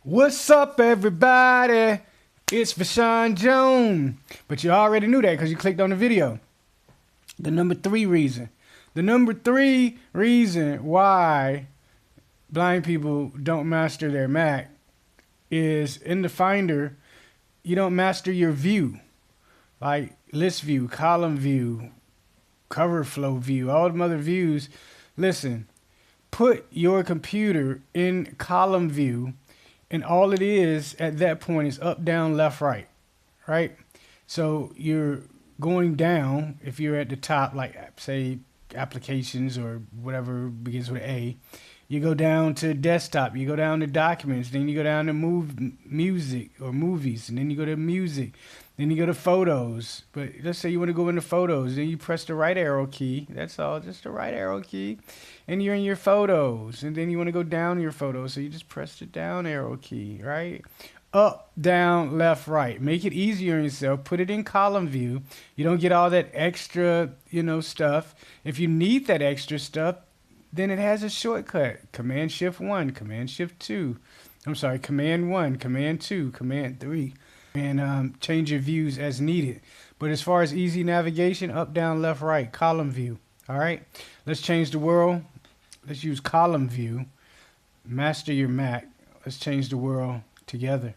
What's up, everybody? It's Vashawn Jones. But you already knew that because you clicked on the video. The number three reason why blind people don't master their Mac is in the Finder, you don't master your view. Like list view, column view, cover flow view, all them other views. Listen, put your computer in column view, and all it is at that point is up, down, left, right? So you're going down. If you're at the top, like say applications or whatever begins with A, you go down to desktop, you go down to documents, then you go down to music or movies, and then you go to music, then you go to photos. But let's say you want to go into photos, then you press the right arrow key. That's all, just the right arrow key, and you're in your photos. And then you want to go down your photos, so you just press the down arrow key, right? Up, down, left, right. Make it easier on yourself. Put it in column view. You don't get all that extra, stuff. If you need that extra stuff, then it has a shortcut. Command Shift 1, Command Shift 2. I'm sorry, Command 1, Command 2, Command 3. And change your views as needed. But as far as easy navigation, up, down, left, right, column view. All right, let's change the world. Let's use column view. Master your Mac. Let's change the world together.